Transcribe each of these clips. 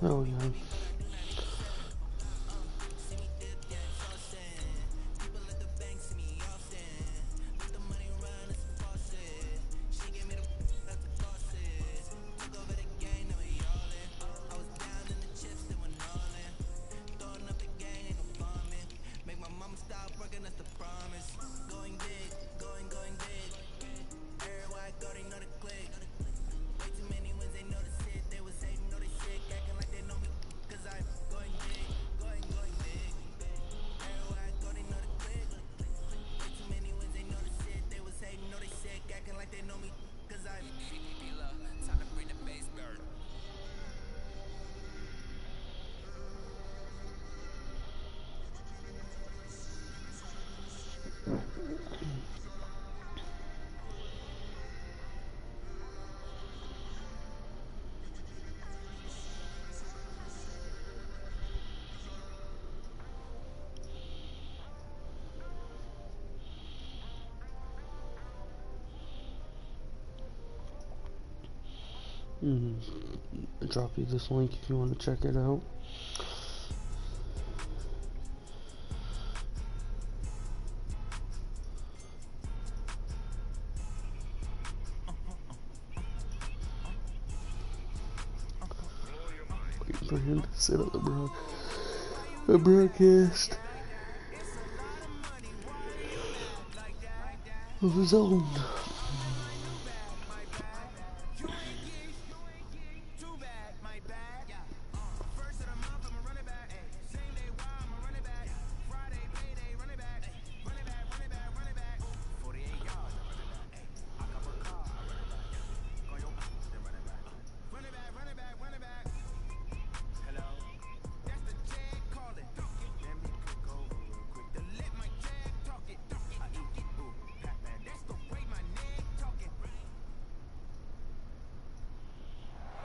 Oh, yeah. I'll drop you this link if you want to check it out. Waiting for him to set up the broadcast of his own.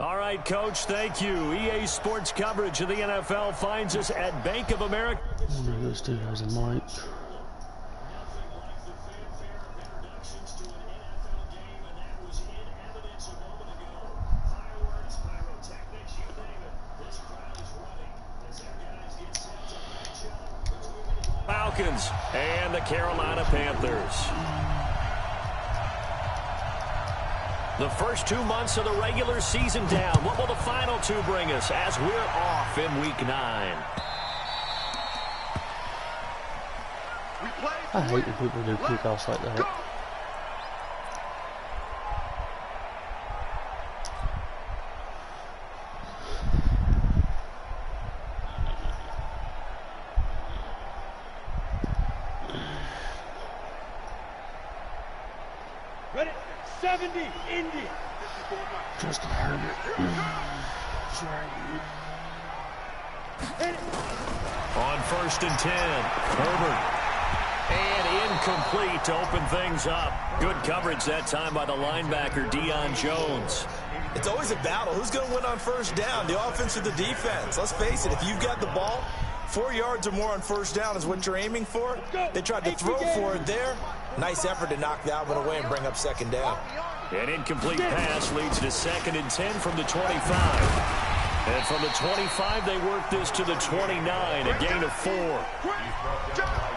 All right, Coach, thank you. EA Sports coverage of the NFL finds us at Bank of America. This dude has a mic. Falcons and the Carolina Panthers. The first 2 months of the regular season down. What will the final two bring us as we're off in Week 9? I hate when people do kickoffs like that. Ready? 70, Indy. Justin Herbert. On 1st and 10, Herbert. And incomplete to open things up. Good coverage that time by the linebacker, Deion Jones. It's always a battle. Who's going to win on first down, the offense or the defense? Let's face it, if you've got the ball, 4 yards or more on first down is what you're aiming for. They tried to throw for it there. Nice effort to knock that one away and bring up second down. An incomplete pass leads to 2nd and 10 from the 25. And from the 25, they work this to the 29, a gain of 4.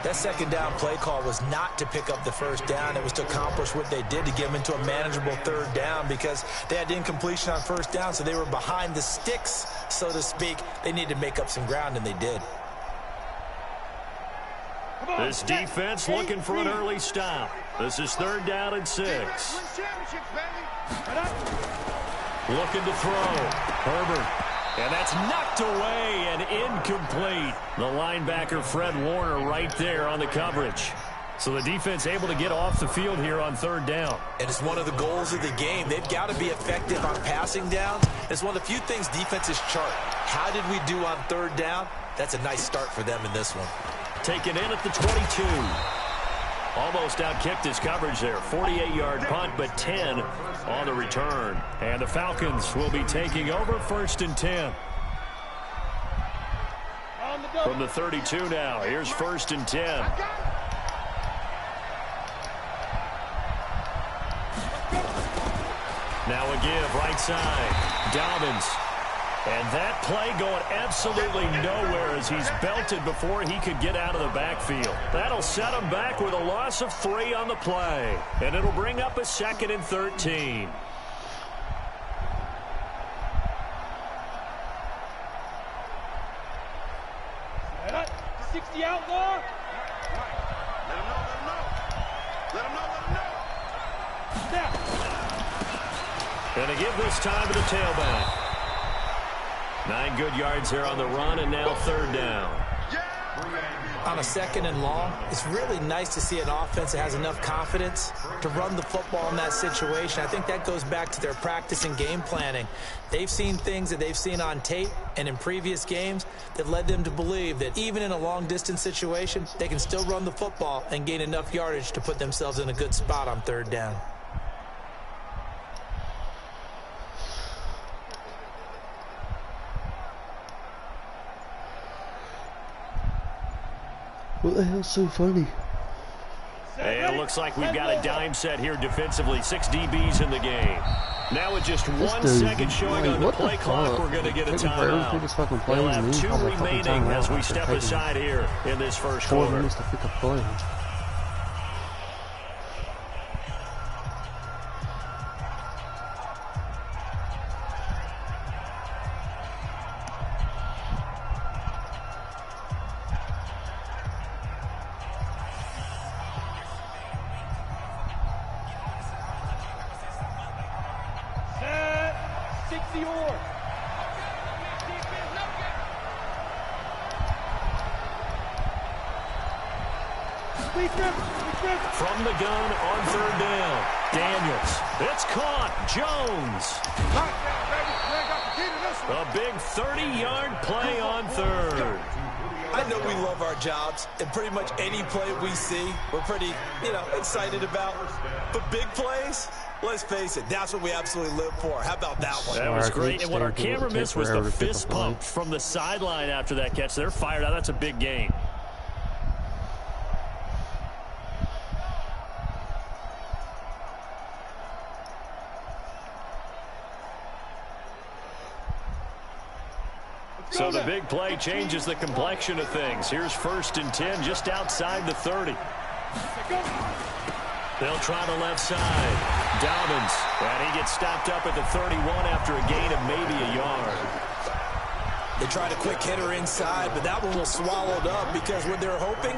That second down play call was not to pick up the first down. It was to accomplish what they did to get them into a manageable third down because they had incompletion on first down, so they were behind the sticks, so to speak. They needed to make up some ground, and they did. This defense looking for an early stop. This is 3rd down and 6. Looking to throw. Herbert. And that's knocked away and incomplete. The linebacker, Fred Warner, right there on the coverage. So the defense able to get off the field here on 3rd down. And it's one of the goals of the game. They've got to be effective on passing downs. It's one of the few things defenses chart. How did we do on 3rd down? That's a nice start for them in this one. Taken in at the 22. Almost outkicked his coverage there. 48-yard punt, but 10 on the return. And the Falcons will be taking over 1st and 10. From the 32 now, here's 1st and 10. Now a give, right side. Dobbins. And that play going absolutely nowhere as he's belted before he could get out of the backfield. That'll set him back with a loss of 3 on the play. And it'll bring up a 2nd and 13. Set. 60 outlaw. Let him know. Snap. Going to give this time to the tailback. 9 good yards there on the run, and now 3rd down. On a 2nd and long, it's really nice to see an offense that has enough confidence to run the football in that situation. I think that goes back to their practice and game planning. They've seen things that they've seen on tape and in previous games that led them to believe that even in a long-distance situation, they can still run the football and gain enough yardage to put themselves in a good spot on 3rd down. What the hell's so funny? Hey, it looks like we've got a dime set here defensively. 6 DBs in the game. Now with just 1 second showing on the play clock, we're going to get a timeout. We'll have 2 remaining as we step aside here in this first quarter. 4 minutes to pick a play. From the gun on 3rd down. Daniels. It's caught. Jones. A big 30-yard play on 3rd. I know we love our jobs, and pretty much any play we see, we're pretty, excited about. But big plays, let's face it, that's what we absolutely live for. How about that one? That was great. And what our camera missed was the fist pump from the sideline after that catch. They're fired out. That's a big gain. So the big play changes the complexion of things. Here's 1st and 10 just outside the 30. They'll try the left side. Dobbins. And he gets stopped up at the 31 after a gain of maybe a yard. They tried a quick hitter inside, but that one was swallowed up because what they're hoping,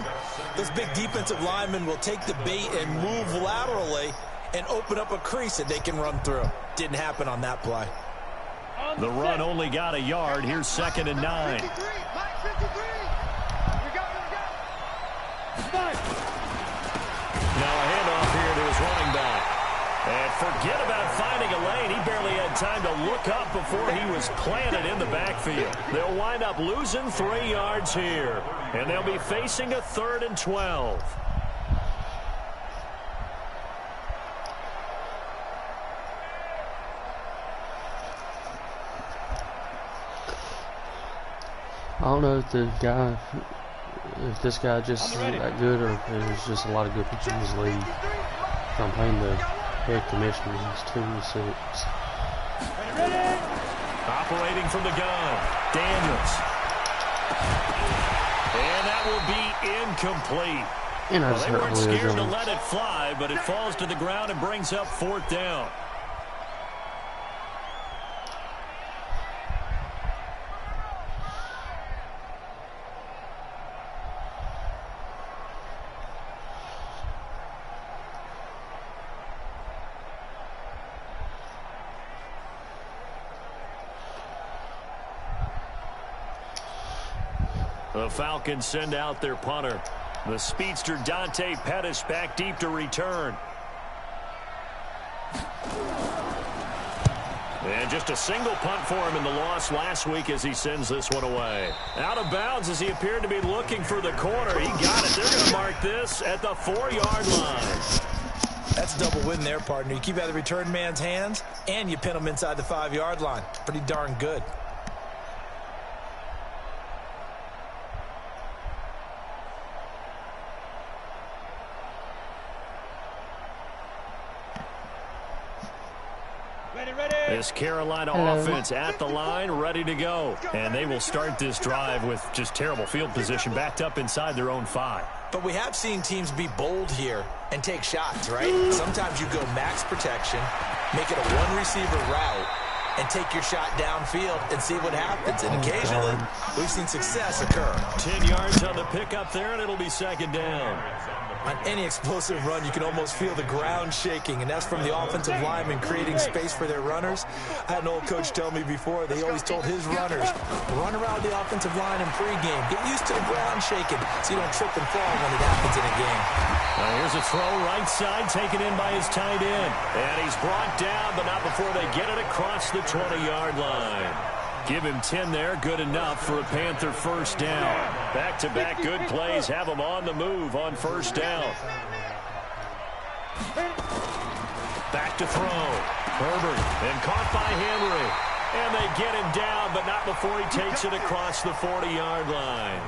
those big defensive linemen will take the bait and move laterally and open up a crease that they can run through. Didn't happen on that play. The run only got a yard. Here's 2nd and 9. Now a handoff here to his running back. And forget about finding a lane. He barely had time to look up before he was planted in the backfield. They'll wind up losing 3 yards here. And they'll be facing a 3rd and 12. I don't know if this guy just isn't that good, or if there's just a lot of good pitchers in this league. I'm playing the head commissioner. He's 2-6. Operating from the gun, Daniels. And that will be incomplete. And well, they weren't scared to let it fly, but it falls to the ground and brings up 4th down. The Falcons send out their punter. The speedster Dante Pettis back deep to return. And just a single punt for him in the loss last week as he sends this one away. Out of bounds as he appeared to be looking for the corner. He got it. They're going to mark this at the 4-yard line. That's a double win there, partner. You keep out of the return man's hands, and you pin him inside the 5-yard line. Pretty darn good. This Carolina offense at the line, ready to go. And they will start this drive with just terrible field position, backed up inside their own 5. But we have seen teams be bold here and take shots, right? Sometimes you go max protection, make it a one-receiver route, and take your shot downfield and see what happens. And occasionally, we've seen success occur. 10 yards on the pickup there, and it'll be second down. On any explosive run, you can almost feel the ground shaking, and that's from the offensive linemen creating space for their runners. I had an old coach tell me before, they always told his runners, run around the offensive line in pregame. Get used to the ground shaking so you don't trip and fall when it happens in a game. Now here's a throw right side, taken in by his tight end. And he's brought down, but not before they get it across the 20-yard line. Give him 10 there, good enough for a Panther first down. Back-to-back good plays have him on the move on first down. Back to throw. Herbert, and caught by Henry. And they get him down, but not before he takes it across the 40-yard line.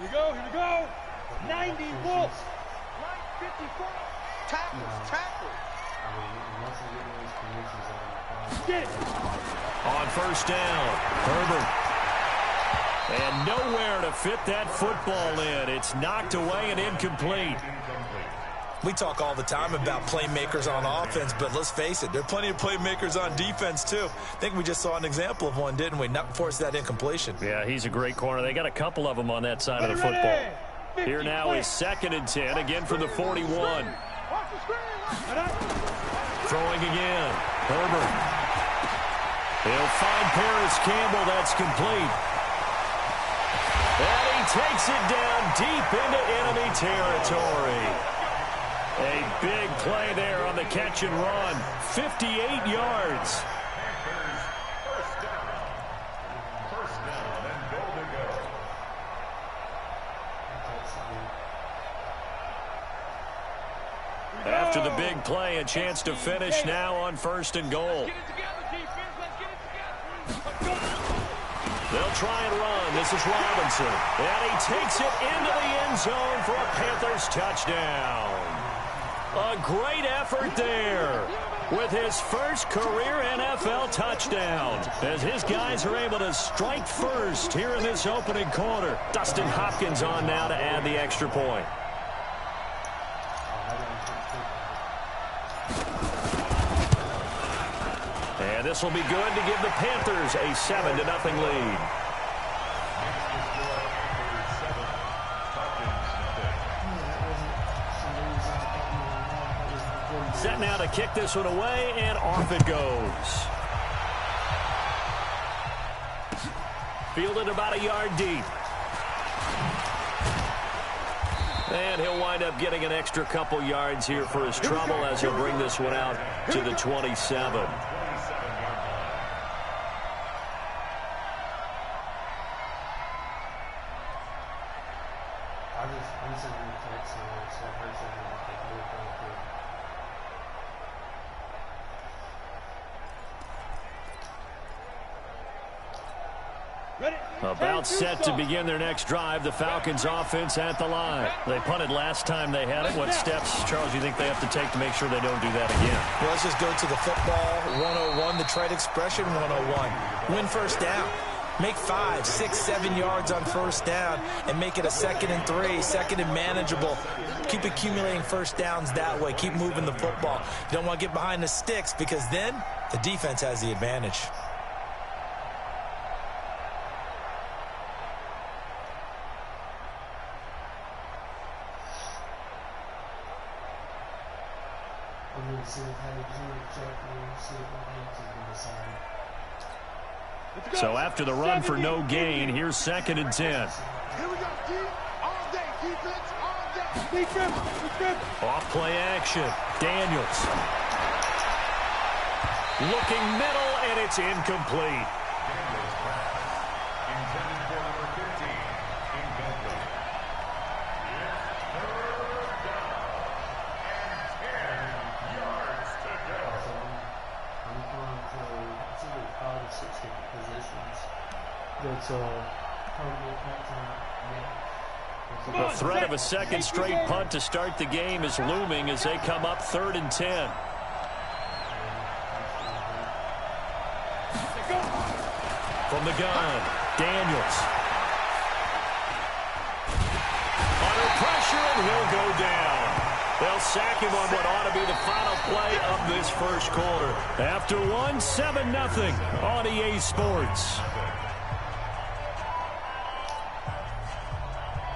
Here we go. 90 Wolves. Line 54. Tackle. Get it. On first down, Herbert. And nowhere to fit that football in. It's knocked away and incomplete. We talk all the time about playmakers on offense, but let's face it, there are plenty of playmakers on defense, too. I think we just saw an example of one, didn't we? Not force that incompletion. Yeah, he's a great corner. They got a couple of them on that side of the football. Here now is 2nd and 10, again from the 41. Throwing again. Herbert. He'll find Paris Campbell. That's complete. And he takes it down deep into enemy territory. A big play there on the catch and run. 58 yards. First down and goal to go. After the big play, a chance to finish now on 1st and goal. They'll try and run. This is Robinson. And he takes it into the end zone for a Panthers touchdown. A great effort there with his first career NFL touchdown as his guys are able to strike first here in this opening quarter. Dustin Hopkins on now to add the extra point. And this will be good to give the Panthers a 7-0 lead. Set now to kick this one away, and off it goes. Fielded about a yard deep. And he'll wind up getting an extra couple yards here for his trouble as he'll bring this one out to the 27. About set to begin their next drive. The Falcons offense at the line. They punted last time they had it. What steps, Charles, do you think they have to take to make sure they don't do that again? Well, let's just go to the football 101, the trade expression 101. Win first down. Make 5, 6, 7 yards on first down and make it a 2nd and 3, 2nd and manageable. Keep accumulating first downs that way. Keep moving the football. You don't want to get behind the sticks because then the defense has the advantage. So after the run for no gain, here's 2nd and 10. Here we go, D. All day. Defense, all day. Defense. Off play action. Daniels. Looking middle, and it's incomplete. Intended for number 15, incomplete. The threat of a second straight punt to start the game is looming as they come up 3rd and 10. From the gun, Daniels. Under pressure, and he'll go down. They'll sack him on what ought to be the final play of this first quarter. After one, 7-0 on EA Sports.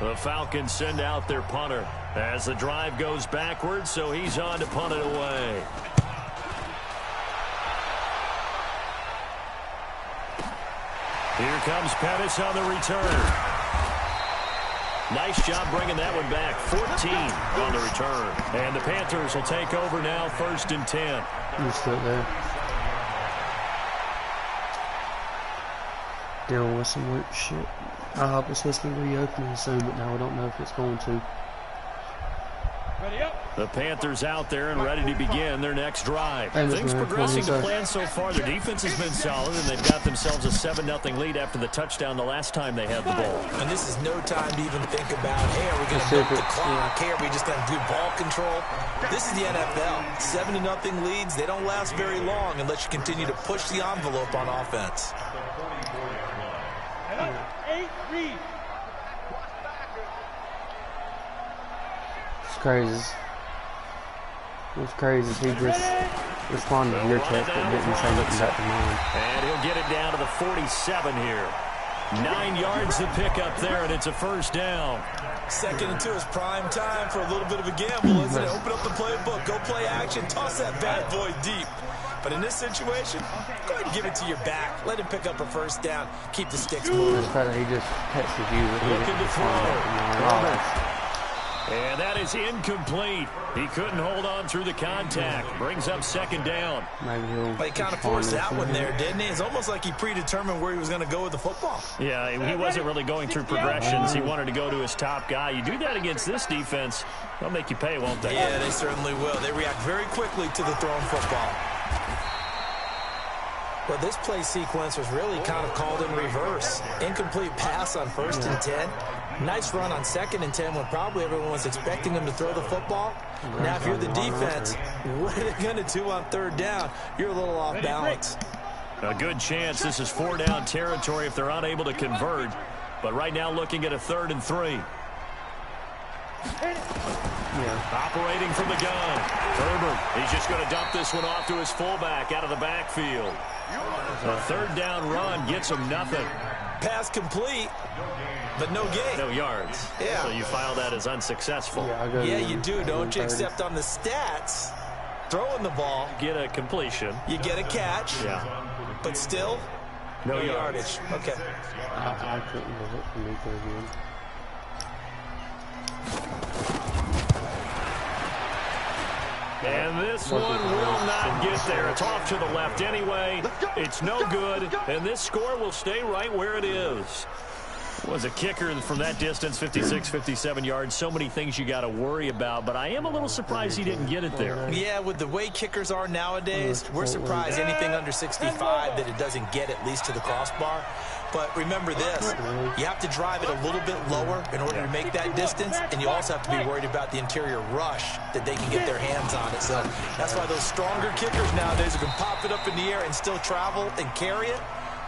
The Falcons send out their punter as the drive goes backwards, so he's on to punt it away. Here comes Pettis on the return. Nice job bringing that one back. 14 on the return. And the Panthers will take over now, 1st and 10. You're still there. Dealing with some weird shit. I hope it's supposed to be reopening soon, but now I don't know if it's going to. Ready up. The Panthers out there and ready to begin their next drive. Things progressing to plan so far. Their defense has been solid, and they've got themselves a 7-0 lead after the touchdown the last time they had the ball. And this is no time to even think about, hey, are we going to milk the clock? Hey, are we just going to do ball control? This is the NFL. 7-0 leads, they don't last very long unless you continue to push the envelope on offense. 8-3. It's crazy. What's crazy is he just responded to your text but didn't say nothing back to mine. And he'll get it down to the 47 here. 9 yards to pick up there, and it's a 1st down. 2nd and 2 is prime time for a little bit of a gamble, isn't it? Open up the playbook, go play action, toss that bad boy deep. But in this situation, go ahead and give it to your back. Let him pick up a 1st down. Keep the sticks moving. The fact that he just texted you that he Looking didn't to respond back to mine. And that is incomplete. He couldn't hold on through the contact. Brings up 2nd down. Maybe he'll He kind of forced that one there, didn't he? It's almost like he predetermined where he was going to go with the football. Yeah, he wasn't really going through progressions. He wanted to go to his top guy. You do that against this defense, they'll make you pay, won't they? Yeah, they certainly will. They react very quickly to the thrown football. Well, this play sequence was really kind of called in reverse. Incomplete pass on 1st and 10. Nice run on 2nd and 10 when probably everyone was expecting him to throw the football. Now, if you're the defense, what are they going to do on 3rd down? You're a little off balance. A good chance this is 4-down territory if they're unable to convert. But right now looking at a 3rd and 3. Operating from the gun. Herbert, he's just going to dump this one off to his fullback out of the backfield. A 3rd down run gets him nothing. Pass complete, but no gain. No yards. Yeah. So you file that as unsuccessful. Yeah, you do, don't you? Except on the stats, throwing the ball. Get a completion. You get a catch. Yeah. But still, no yardage. Okay. I couldn't have it from Nico again. And this one will not get there. It's off to the left anyway. It's no good, and this score will stay right where it is. Was a kicker from that distance, 56, 57 yards. So many things you got to worry about, but I am a little surprised he didn't get it there. Yeah, with the way kickers are nowadays, we're surprised anything under 65 that it doesn't get at least to the crossbar. But remember this, you have to drive it a little bit lower in order to make that distance, and you also have to be worried about the interior rush that they can get their hands on it. So that's why those stronger kickers nowadays who can pop it up in the air and still travel and carry it,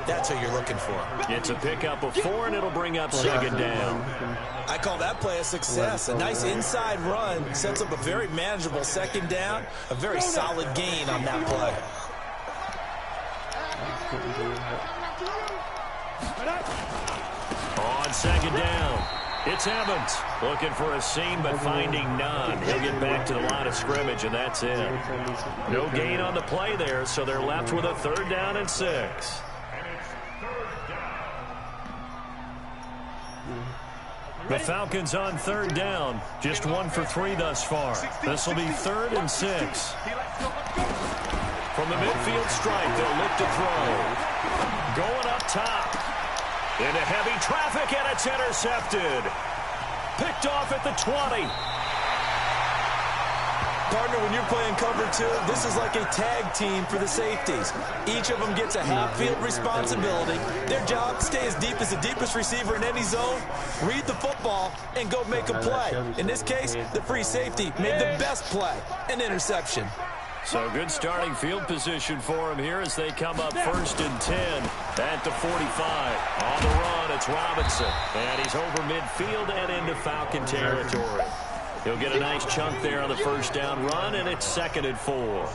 that's what you're looking for. It's a pickup of 4, and it'll bring up 2nd down. I call that play a success. A nice inside run sets up a very manageable 2nd down, a very solid gain on that play. On 2nd down, it's Evans looking for a seam but finding none. He'll get back to the line of scrimmage, and that's it. No gain on the play there, so they're left with a 3rd down and 6. The Falcons on 3rd down, just 1 for 3 thus far. This will be 3rd and 6. From the midfield stripe, they'll look to throw. Going up top. Into heavy traffic, and it's intercepted. Picked off at the 20. Partner, when you're playing cover 2, this is like a tag team for the safeties. Each of them gets a half-field responsibility. Their job, stay as deep as the deepest receiver in any zone, read the football, and go make a play. In this case, the free safety made the best play, an interception. So good starting field position for him here as they come up 1st and 10 at the 45. On the run, it's Robinson. And he's over midfield and into Falcon territory. He'll get a nice chunk there on the first down run, and it's 2nd and 4.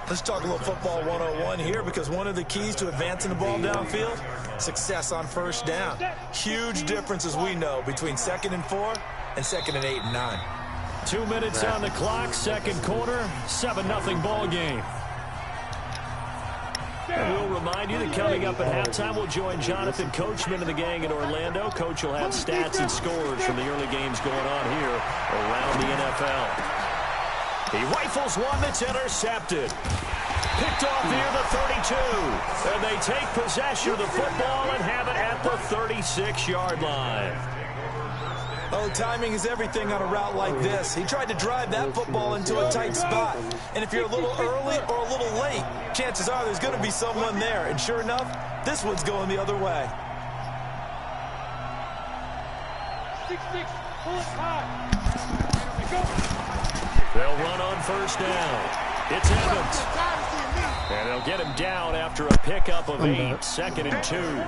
Let's talk a little football 101 here, because one of the keys to advancing the ball downfield, success on first down. Huge difference, as we know, between 2nd and 4 and 2nd and 8 and 9. 2 minutes on the clock, second quarter, 7-0 ball game. And we'll remind you that coming up at halftime, we'll join Jonathan Coachman and the gang in Orlando. Coach will have stats and scores from the early games going on here around the NFL. He rifles one that's intercepted. Picked off near the 32. And they take possession of the football and have it at the 36-yard line. Oh, timing is everything on a route like this. He tried to drive that football into a tight spot. And if you're a little early or a little late, chances are there's going to be someone there. And sure enough, this one's going the other way. 6-6, pull it high. They'll run on first down. It's Evans. And they'll get him down after a pickup of 8, 2nd and 2.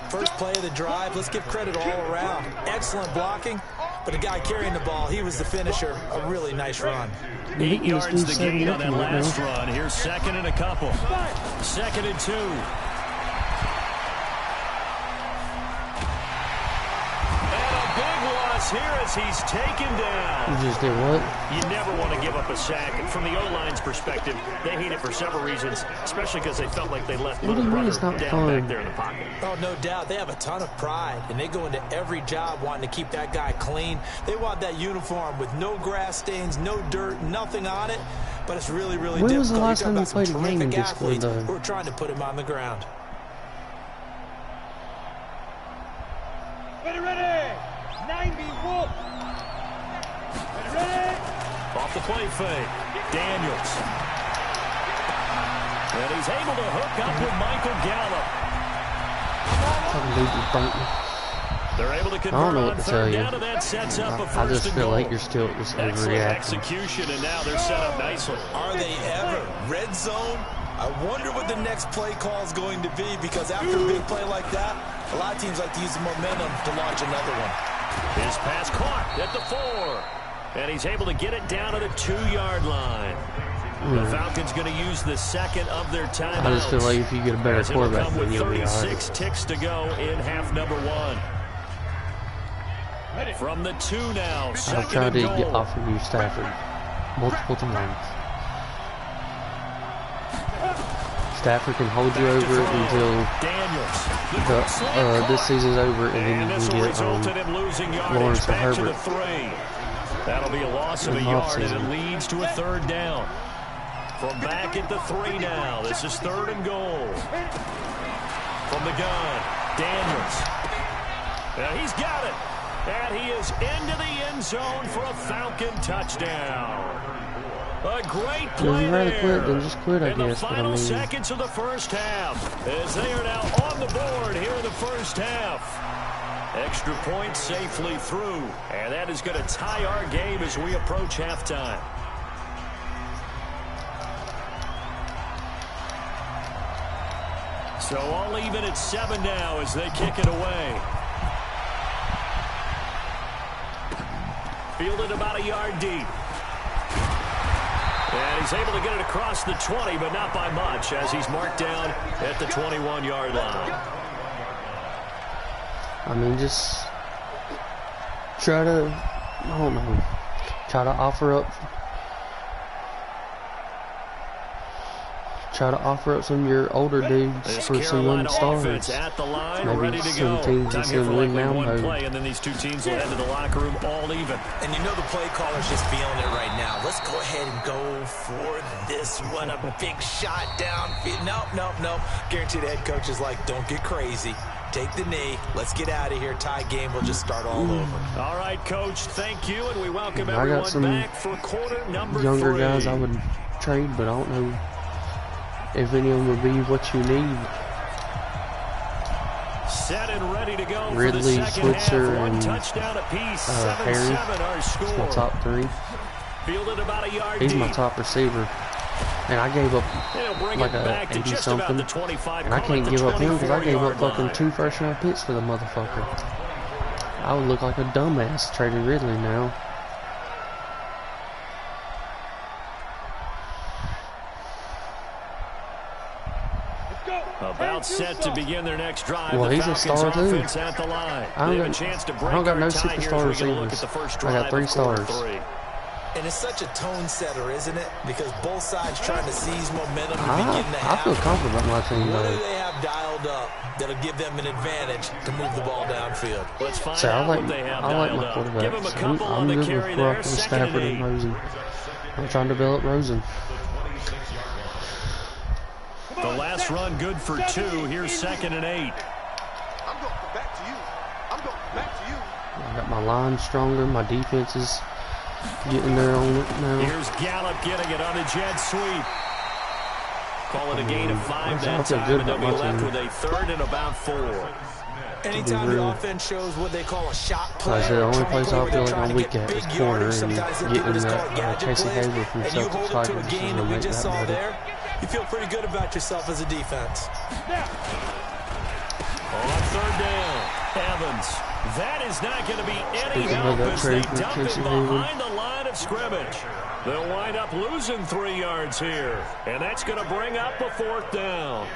First play of the drive, let's give credit all around. Excellent blocking, but the guy carrying the ball, he was the finisher. A really nice run. 8 yards to gain on that last run. Here's 2nd and a couple. 2nd and 2. And a big loss here as he's taken down. You just did what? You never want to give up a sack. And from the O-line's perspective, they hate it for several reasons, especially because they felt like they left little brother down back there in the pocket. Oh, no doubt. They have a ton of pride, and they go into every job wanting to keep that guy clean. They want that uniform with no grass stains, no dirt, nothing on it. But it's really, really difficult. When was the last time you played a game in this squad, though? Who are trying to put him on the ground. Ready. 90 Wolf. Ready. Off the play fake. Daniels. And he's able to hook up with Michael Gallup. They're able to convert on third down, and that sets up a first and goal. I just feel like you're still just excellent execution, and now they're set up nicely. Are they ever? Red zone? I wonder what the next play call is going to be, because after a big play like that, a lot of teams like to use the momentum to launch another one. His pass caught at the 4. And he's able to get it down to the 2-yard line. The Falcons going to use the second of their timeouts. I just feel like if you get a better quarterback, with you'll be all right. 36 ticks to go in half number 1. From the 2 now, I've tried to get off of you, Stafford, multiple times. Stafford can hold you over until this season's over, and then you can get Lawrence or Herbert. That'll be a loss of a yard, and it leads to a third down. From back at the 3 now, this is 3rd and goal. From the gun, Daniels. And he's got it. And he is into the end zone for a Falcon touchdown. A great play there. Quit, then just quit, I guess. In the final seconds of the first half, as they are now on the board here in the first half. Extra point safely through, and that is going to tie our game as we approach halftime. So all even at 7 now as they kick it away. Fielded about a yard deep. And he's able to get it across the 20, but not by much, as he's marked down at the 21-yard line. I mean, just try to, I don't know, try to offer up some of your older dudes for some young stars. At the line, maybe ready to some go. teams that can win now. One play, and then these two teams will head to the locker room all even. And you know the play caller's just feeling it right now. Let's go ahead and go for this one. A big shot downfield. Nope. Guaranteed the head coach is like, don't get crazy. take the knee. Let's get out of here. Tie game. We'll just start all over. All right, Coach. Thank you, and we welcome I got some everyone back for quarter number younger 3. guys I would trade, but I don't know if any of them would be what you need. Set and ready to go Ridley, for the second Switzer, half. One and touchdown apiece. Harry. 7-7 our score. That's my top 3. Fielded about a yard He's deep. my top receiver. And I gave up like a 80-something. And I can't give up him because I gave up fucking 2 first-round picks for the motherfucker. I would look like a dumbass trading Ridley now. About set to begin their next drive. Well, the he's a Falcons star too. offense at the line. I They have a don't chance to got, break I don't got our no tie here superstar as we look at receivers. the first I got drive 3 of quarter stars. 3. And it's such a tone setter, isn't it? Because both sides trying to seize momentum to begin the I half. feel confident about my team What do though. they have dialed up that'll give them an advantage to move the ball downfield? Let's find So I out like what they have my dialed up. Give them a quarterbacks. couple on I'm the good carry with there. Brock, Second Stafford, and and 8. Rosen. I'm trying to develop Rosen. The last run good for 2. Here's second and 8. I'm going back to you. I'm going back to you. I got my line stronger. My defense is getting there on it now. Here's Gallup getting it on a jet sweep. Call it a gain of 5 that I feel time, good and they'll about be my left team. with a third and about 4. Anytime the offense shows what they call a shot play, Like I said, the only trick place play I where feel they're like I'm trying to weak get at is big corner, yardage, and sometimes they do getting what is that called gadget Casey plays, Hayward from and you Celtics hold it to Tigers a is game gonna that we make just that saw better. there, you feel pretty good about yourself as a defense. On third down, Evans. That is not going to be any Speaking help of that as they trade for dump him Casey Hayward. behind the line of scrimmage. They'll wind up losing 3 yards here, and that's going to bring up a 4th down.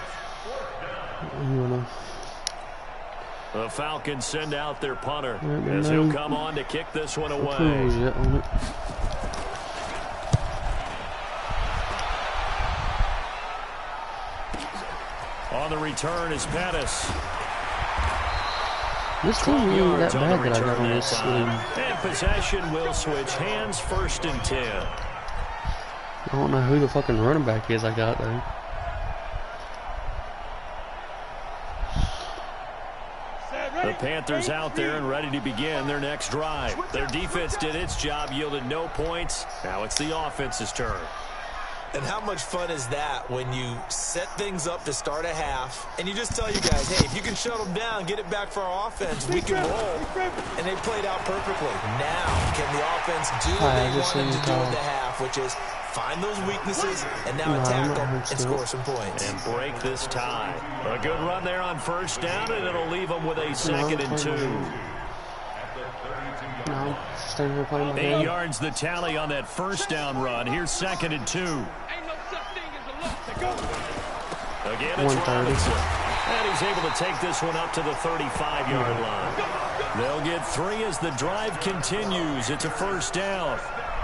The Falcons send out their punter as he'll come on to kick this one away. Yet on it. On the return is Pettis. This team 12 ain't that yards on the bad that I got return on that this time. team. And possession will switch hands, 1st and 10. I don't know who the fucking running back is I got though. The Panthers out there and ready to begin their next drive. Their defense did its job, yielded no points. Now it's the offense's turn. And how much fun is that when you set things up to start a half and you just tell you guys, hey, if you can shut them down, get it back for our offense, we can roll. And they played out perfectly. Now, can the offense do what they want them to do at the half, which is find those weaknesses and now attack them and score some points. And break this tie. A good run there on 1st down, and it'll leave them with a 2nd and 2. No, staying here playing my 8 game. yards the tally on that 1st down run. Here's 2nd and 2. Again, it's 130. Robinson. And he's able to take this one up to the 35-yard line. They'll get 3 as the drive continues. It's a 1st down.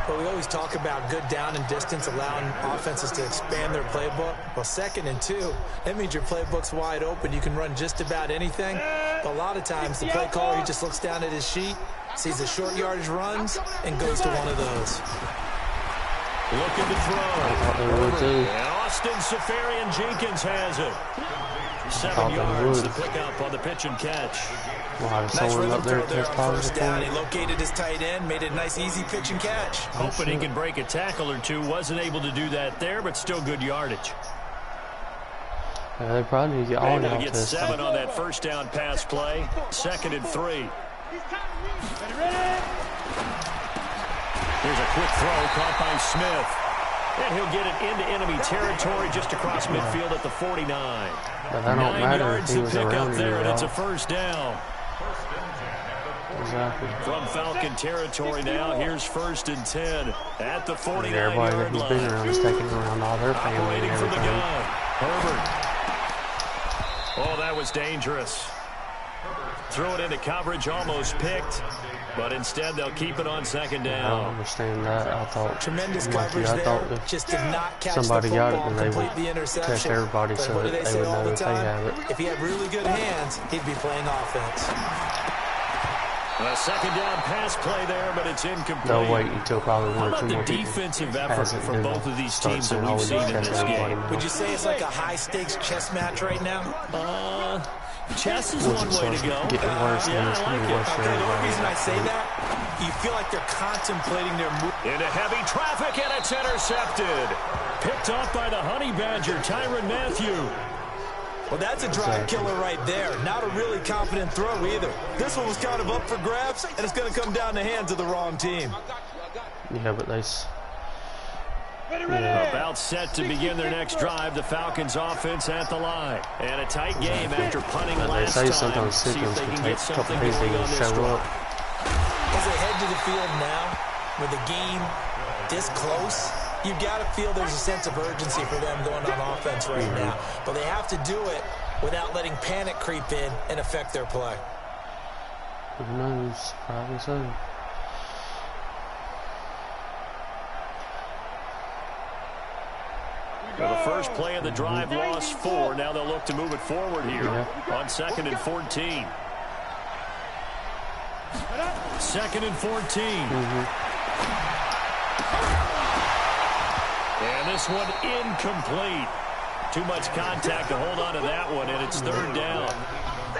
But we always talk about good down and distance, allowing offenses to expand their playbook. Well, 2nd and 2, that means your playbook's wide open. You can run just about anything. But a lot of times, the play caller, he just looks down at his sheet, sees the short yardage runs, and goes to one of those. Looking to throw. And Austin Safarian-Jenkins has it. 7 yards to pick up on the pitch and catch. Nice rhythm throw there on 1st down. He located his tight end, made a nice easy pitch and catch. Hoping he can break a tackle or 2. Wasn't able to do that there, but still good yardage. Yeah, they probably need to get all Able to out get this. 7 on that 1st down pass play. 2nd and 3. Here's a quick throw caught by Smith. And he'll get it into enemy territory just across midfield at the 49. But that don't 9 matter yards if he to was pick around up there, here and at it's a all. 1st down. Exactly. From Falcon territory now, here's 1st and 10 at the 49-yard Everybody that he's been line. around is taking around all their family Operating and from the everything. gun. Herbert. Oh, that was dangerous. Threw it into coverage, almost picked. But instead, they'll keep it on 2nd I don't down. understand that. I thought Tremendous lucky. coverage I thought there. if Just did not catch somebody the got it, football, then they complete would the interception. test everybody But so what do that they they say would all know the if they time? have it. If he had really good hands, he'd be playing offense. A 2nd down pass play there, but it's incomplete. They'll wait until probably How one or about two the more people defensive effort has it, from then both they'll of these start teams that saying, we've "Oh, we seen just in test this everybody game? now." Would you say it's like a high-stakes chess match right now? Chess is one way to go. Getting worse, yeah, I like it. Okay, the only reason I say that, you feel like they're contemplating their move. Into heavy traffic, and it's intercepted. Picked off by the Honey Badger, Tyrann Mathieu. Well, that's a drive killer right there. Not a really confident throw either. This one was kind of up for grabs, and it's going to come down the hands of the wrong team. Yeah, but they... About set to begin their next drive. The Falcons offense at the line. And a tight game after punting last time. They say sometimes signals can take a couple days to show up. As they head to the field now, with the game this close, you've got to feel there's a sense of urgency for them going on offense right now. But they have to do it without letting panic creep in and affect their play. Who knows? Probably so. Well, the first play of the drive lost 4. Now they'll look to move it forward here on 2nd and 14. 2nd and 14. And this one incomplete. Too much contact to hold on to that one, and it's 3rd down.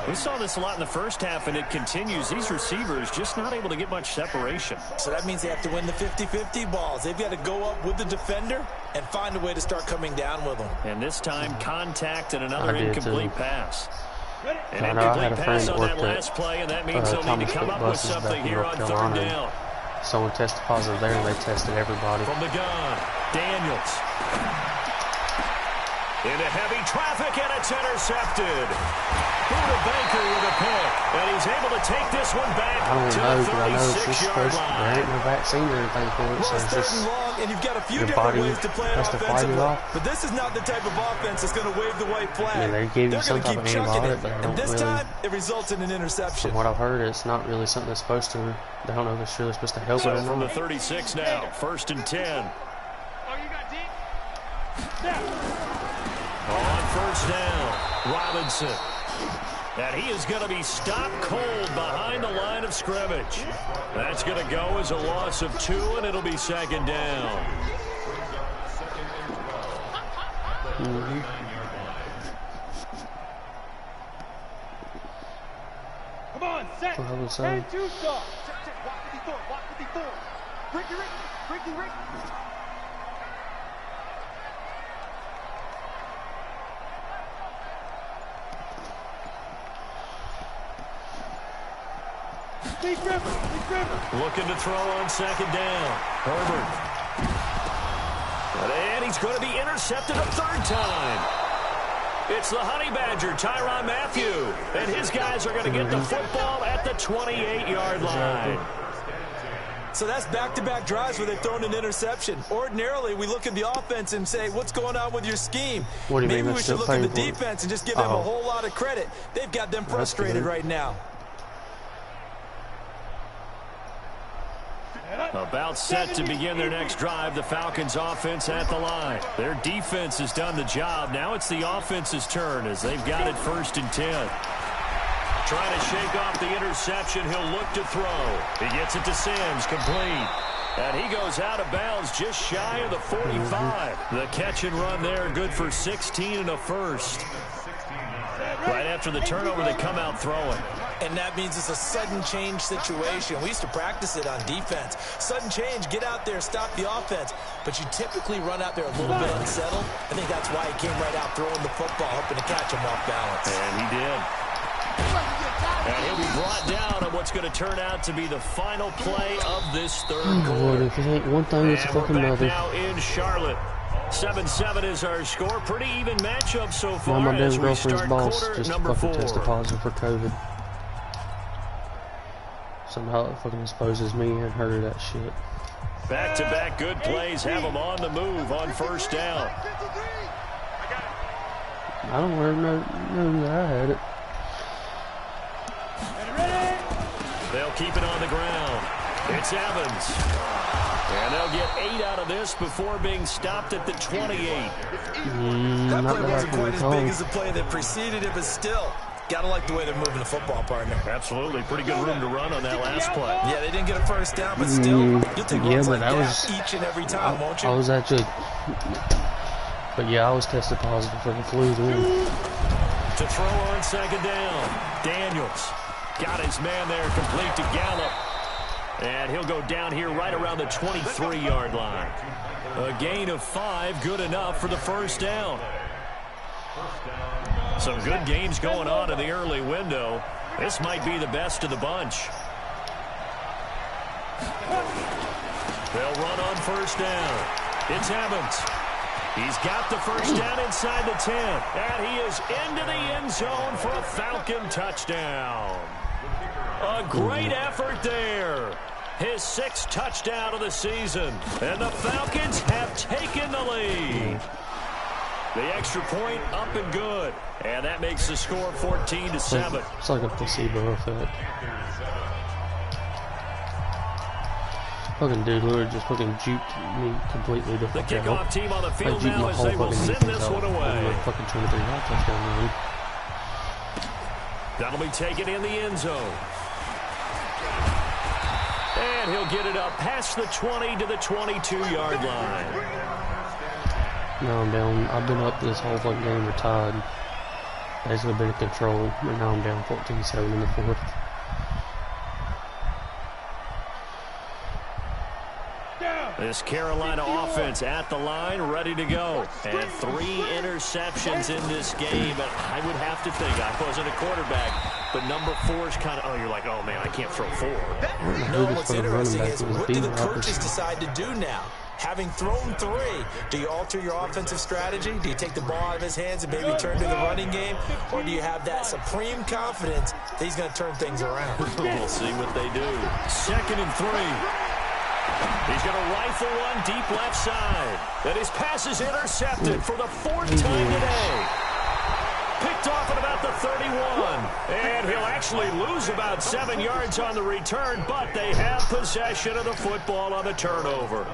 We saw this a lot in the first half, and it continues. These receivers just not able to get much separation. So that means they have to win the 50-50 balls. They've got to go up with the defender and find a way to start coming down with them. And this time, contact and another incomplete pass. An incomplete pass on that last play, and that means they'll need to come up with something here on 3rd down. Someone tested positive there, and they tested everybody. From the gun, Daniels. Into heavy traffic, and it's intercepted. Buda Baker with a pick, and he's able to take this one back to the 36-yard line. There ain't no vaccine or anything for it, so it's just long, and you've got a few different ways to play it offensively. But this is not the type of offense that's going to wave the white flag. I mean, they give you some type of antibiotic, but and this time, it results in an interception. From what I've heard, it's not really something that's supposed to. They don't know if it's really supposed to help it or not. From the 36 now, 1st and 10. Oh, you got deep? On 1st down, Robinson. And he is going to be stopped cold behind the line of scrimmage. That's going to go as a loss of 2, and it'll be 2nd down. Come on, set. And 2 stop. Check. Walk 54. Ricky. Looking to throw on 2nd down. Herbert. And he's going to be intercepted a 3rd time. It's the Honey Badger, Tyrann Mathieu. And his guys are going to get the football at the 28-yard line. So that's back-to-back drives where they've thrown an interception. Ordinarily, we look at the offense and say, what's going on with your scheme? What do you Maybe mean we should look at the defense and just give them a whole lot of credit. They've got them frustrated right now. About set to begin their next drive, the Falcons offense at the line. Their defense has done the job. Now it's the offense's turn as they've got it 1st and 10. Trying to shake off the interception. He'll look to throw. He gets it to Sims, complete. And he goes out of bounds just shy of the 45. The catch and run there, good for 16 and a 1st. Right after the turnover, they come out throwing. And that means it's a sudden change situation. We used to practice it on defense. Sudden change, get out there, stop the offense. But you typically run out there a little bit unsettled. I think that's why he came right out throwing the football, hoping to catch him off balance. And he did. And he'll be brought down on what's going to turn out to be the final play of this 3rd quarter. Lord, if it ain't one thing, it's a fucking another. Now in Charlotte. 7-7 is our score. Pretty even matchup so far. Now my damn as we girlfriend's start boss quarter just number fucking 4. tested positive for COVID. Somehow it fucking exposes me and her that shit. Back-to-back good plays have them on the move on 1st down. I don't ever know that I had it. They'll keep it on the ground. It's Evans. And they'll get 8 out of this before being stopped at the 28. That play wasn't quite as big as the play that preceded it, but still, gotta like the way they're moving the football, partner. Absolutely. Pretty good room to run on that last play. Yeah, they didn't get a 1st down, but still, you'll take runs like that each and every time, won't you? I was actually... But yeah, I was tested positive for the flu then. To throw on second down. Daniels got his man there, complete to Gallup. And he'll go down here right around the 23-yard line. A gain of 5, good enough for the first down. Some good games going on in the early window. This might be the best of the bunch. They'll run on first down. It's Evans. He's got the first down inside the 10. And he is into the end zone for a Falcon touchdown. A great effort there. His 6th touchdown of the season. And the Falcons have taken the lead. The extra point up and good. And that makes the score 14-7. It's like a placebo effect. Fucking dude, literally just fucking juked me completely to the fucking kickoff team on the field like, now as they will send this one away. Fucking 23-yard touchdown run. That'll be taken in the end zone. And he'll get it up past the 20 to the 22-yard line. Now I'm down. I've been up this whole fucking game. We're tied. Basically been in control. And now I'm down 14-7 in the 4th. This Carolina offense at the line, ready to go. And 3 interceptions in this game. And I would have to think, I wasn't a quarterback, but number 4 is kind of, oh, you're like, oh, man, I can't throw 4. No, what's interesting is what do the coaches decide to do now? Having thrown 3, do you alter your offensive strategy? Do you take the ball out of his hands and maybe turn to the running game? Or do you have that supreme confidence that he's going to turn things around? We'll see what they do. 2nd and 3. He's going to rifle one deep left side. And his pass is intercepted for the 4th time today. Picked off at about the 31. And he'll actually lose about 7 yards on the return, but they have possession of the football on the turnover.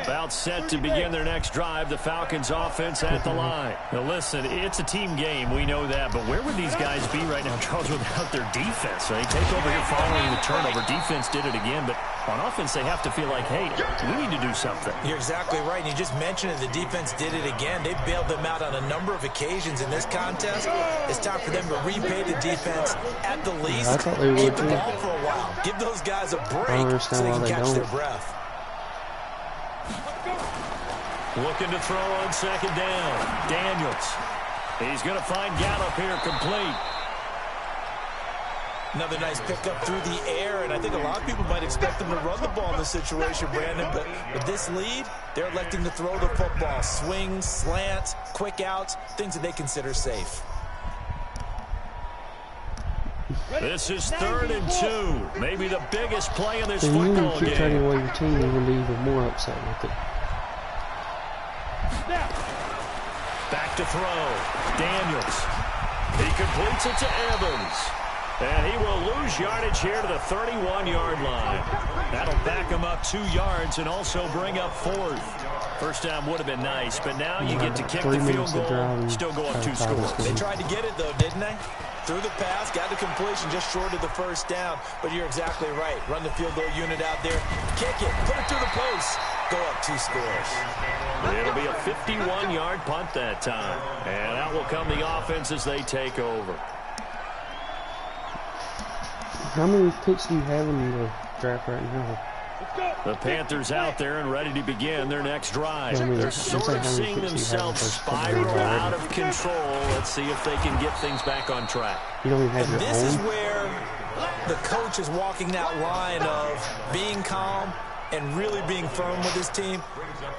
About set to begin their next drive. The Falcons offense at the line. Now listen, it's a team game. We know that. But where would these guys be right now, Charles, without their defense? They take over here following the turnover. Defense did it again. But on offense, they have to feel like, hey, we need to do something. You're exactly right. And you just mentioned it. The defense did it again. They bailed them out on a number of occasions in this contest. It's time for them to repay the defense at the least. I thought they would keep the ball for a while. Give those guys a break so they can catch their breath. Looking to throw on second down. Daniels. He's going to find Gallup here complete. Another nice pickup through the air, and I think a lot of people might expect them to run the ball in this situation, Brandon, but with this lead, they're electing to throw the football. Swings, slants, quick outs, things that they consider safe. This is 3rd and 2. Maybe the biggest play in this football game. You keep turning away your team, you're going to be even more upset with it. Back to throw. Daniels. He completes it to Evans. And he will lose yardage here to the 31-yard line. That'll back him up 2 yards and also bring up 4th. First down would have been nice, but now you get to kick the field goal, still go up 2 scores. They tried to get it, though, didn't they? Through the pass, got the completion just short of the first down. But you're exactly right. Run the field goal unit out there. Kick it. Put it through the post. Go up 2 scores. It'll be a 51-yard punt that time. And out will come the offense as they take over. How many picks do you have in the draft right now? The Panthers out there and ready to begin their next drive. They're sort of seeing themselves spiral out of control. Let's see if they can get things back on track. You don't even have and your this own? Is where the coach is walking that line of being calm and really being firm with his team.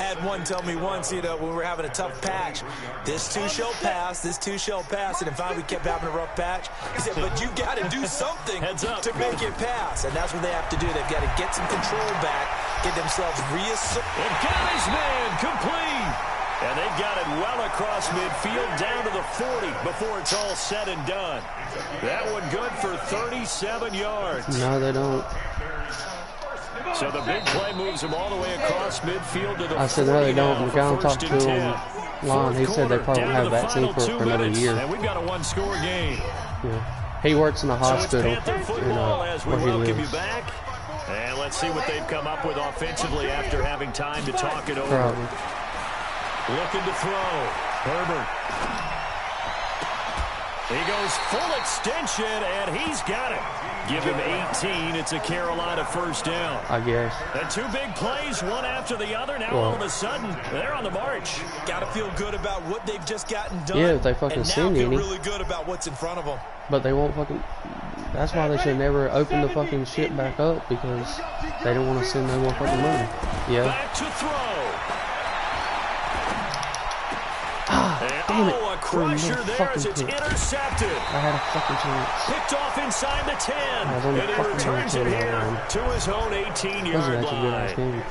I had one tell me once, you know, when we were having a tough patch, this too shall pass, this too shall pass, and in fact we kept having a rough patch. He said, but you got to do something to make it pass, and that's what they have to do. They've got to get some control back, get themselves reasserted. And got his man complete. And they've got it well across midfield down to the 40 before it's all said and done. That one good for 37 yards. No, they don't. So the big play moves them all the way across midfield to the 40. I said, no, they don't. The guy I'm talking to 10. on line, he said they probably won't have a vaccine for another year. And we've got a 1-score game. Yeah. He works in the hospital. So it's Panther football as we welcome you back. And let's see what they've come up with offensively after having time to talk it over. Probably. Looking to throw. Herbert. He goes full extension, and he's got it. Give him 18. It's a Carolina first down. I guess. And two big plays, one after the other. Now all of a sudden, they're on the march. Got to feel good about what they've just gotten done. Yeah, if they fucking send any. And now feel really good about what's in front of them. But they won't fucking... That's why they should never open the fucking shit back up, because they don't want to send no more fucking money. Yeah. Back to throw. Damn it. Oh, a crusher there as it's intercepted. I had a fucking chance. Picked off inside the 10. And he returns it here to his own 18-yard line.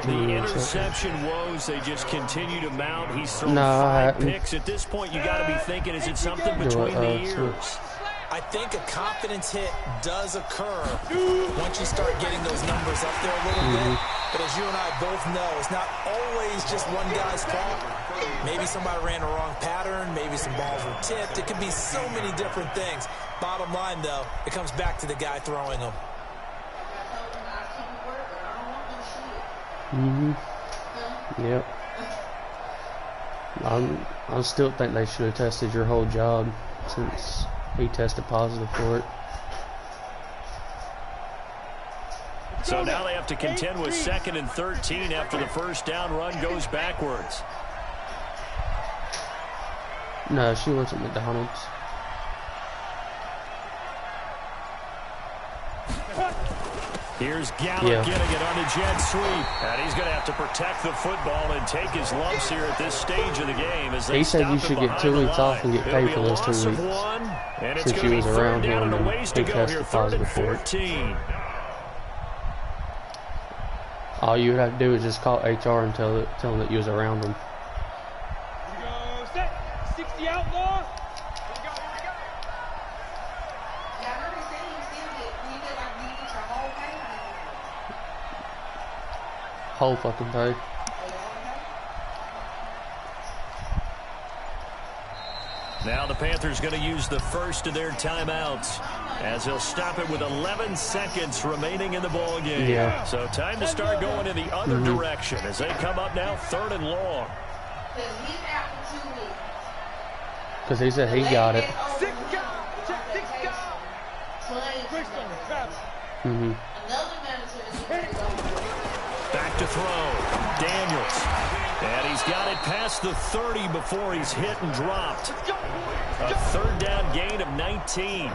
The interception woes, they just continue to mount. He's thrown 5 picks. At this point, you got to be thinking, is it something between the ears? I think a confidence hit does occur once you start getting those numbers up there a little bit. But as you and I both know, it's not always just one guy's fault. Maybe somebody ran a wrong pattern. Maybe some balls were tipped. It could be so many different things. Bottom line, though, it comes back to the guy throwing them. Yep. I still think they should have tested your whole job since he tested positive for it. So now they have to contend with 2nd and 13 after the first down run goes backwards. No, she works at McDonald's. Here's Gallup getting it on a jet sweep. And he's going to have to protect the football and take his lumps here at this stage of the game. As they he said you should get 2 weeks off and get paid for those 2 weeks. Since you was around him and he tested positive for it. All you would have to do is just call HR and tell them that you was around them. Here we go, set. 60 outlaw. Whole fucking day. Now the Panthers going to use the first of their timeouts as they'll stop it with 11 seconds remaining in the ball game. Yeah. So time to start going in the other direction as they come up now 3rd and long. Because he said he got it. Back to throw. Daniels. And he's got it past the 30 before he's hit and dropped. A 3rd down gain of 19.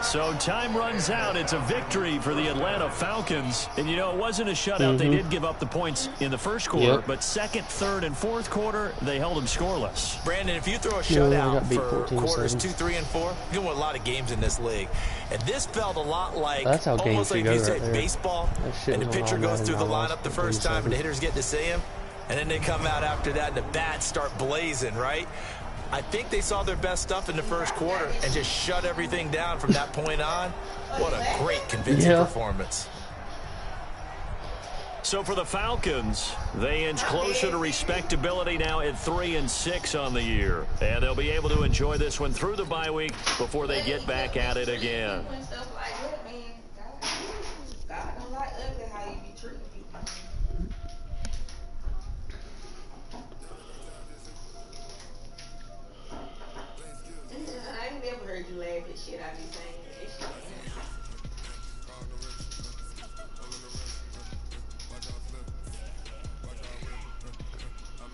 So time runs out. It's a victory for the Atlanta Falcons. And, you know, it wasn't a shutout. They did give up the points in the first quarter. But 2nd, 3rd, and 4th quarter, they held them scoreless. Brandon, if you throw a shutout for quarters 2, 3, and 4, you can win a lot of games in this league. And this felt a lot like, almost like you say, baseball. And the pitcher goes through the lineup the first time, and the hitters get to see him. And then they come out after that, and the bats start blazing, right? I think they saw their best stuff in the first quarter and just shut everything down from that point on. What a great, convincing performance. So for the Falcons, they inch closer to respectability now at 3-6 on the year. And they'll be able to enjoy this one through the bye week before they get back at it again. You laugh at shit I be saying.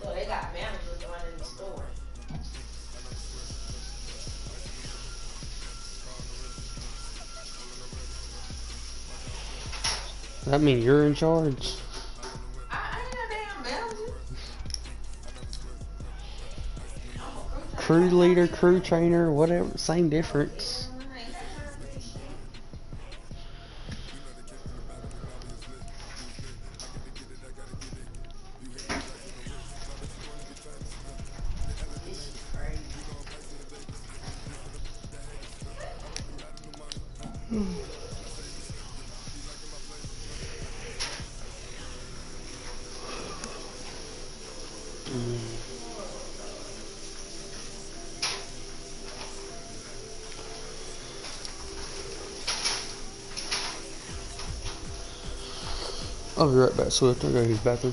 So they got managers running the store. That mean you're in charge? I ain't no damn manager. Crew leader, crew trainer, whatever, same difference. I'll be right back, Swift. I'll go to his bathroom.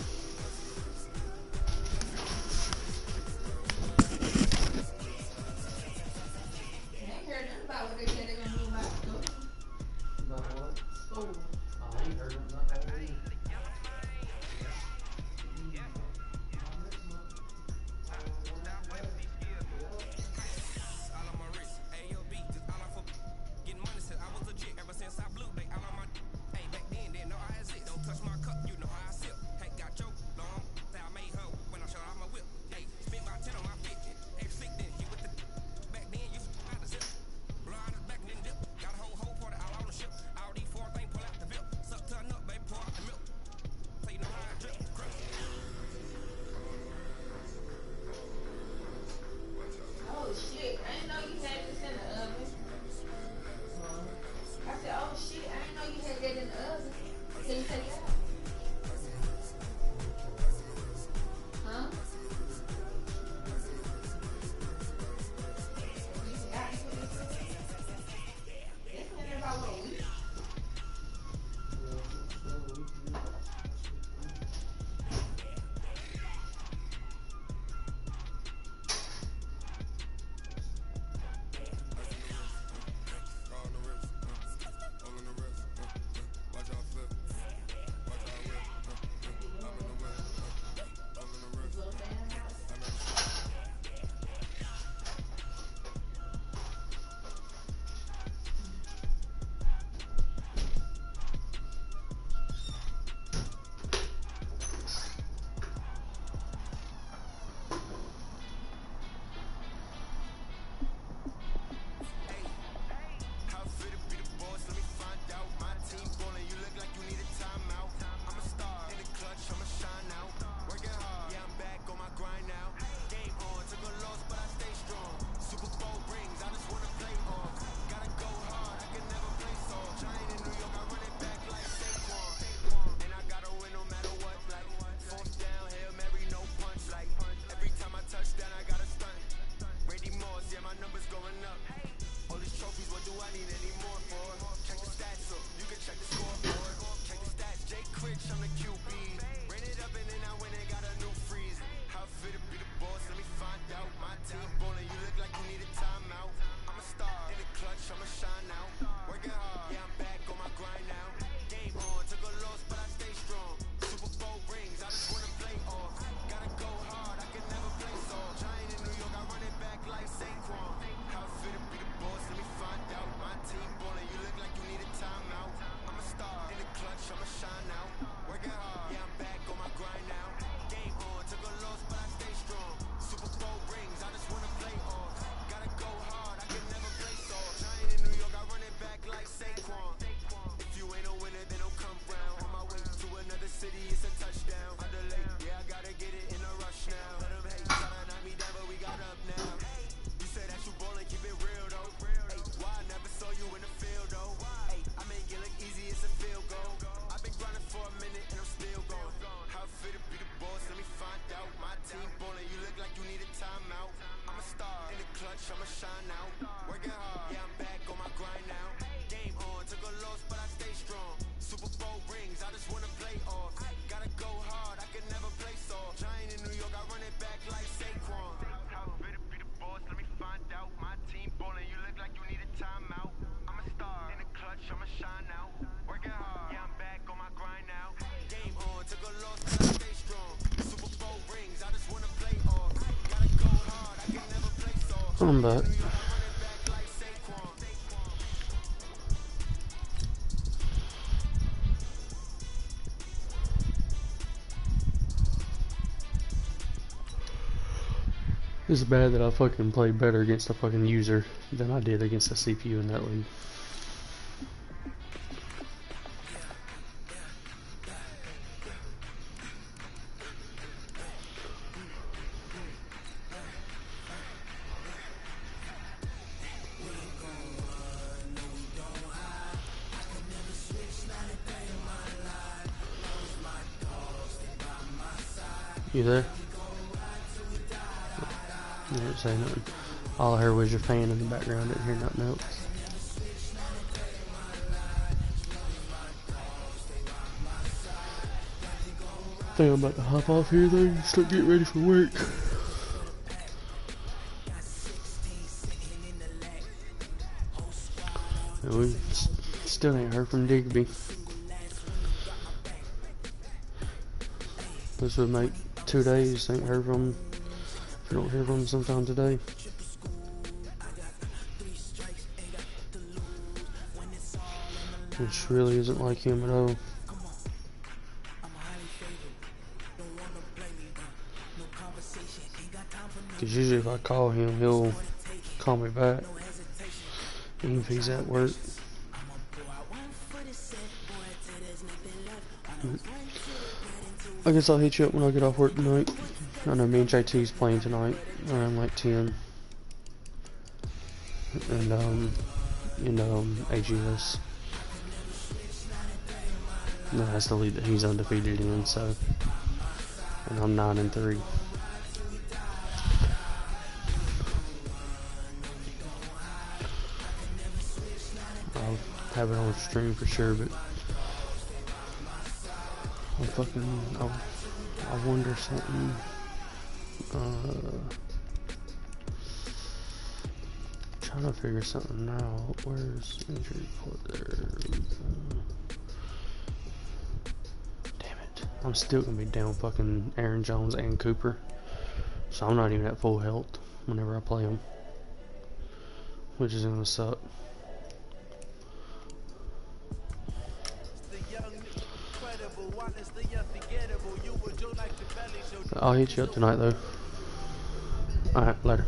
I'm back. It's bad that I fucking played better against the fucking user than I did against the CPU in that league. You there? You didn't say nothing. All I heard was your fan in the background. Didn't hear nothing else. I think I'm about to hop off here though. Start getting ready for work. And we still ain't heard from Digby. This would make 2 days. Ain't heard from him. If you don't hear from him sometime today. Which really isn't like him at all. Because usually if I call him, he'll call me back. Even if he's at work. I guess I'll hit you up when I get off work tonight. I know me and JT's playing tonight around like 10. And AGS. No, that's the league that he's undefeated in, so. And I'm 9-3. I'll have it on stream for sure, but I wonder something. Trying to figure something out. Where's injury report there? Damn it. I'm still gonna be down fucking Aaron Jones and Cooper. So I'm not even at full health whenever I play them. Which is gonna suck. I'll hit you up tonight though. Alright, later.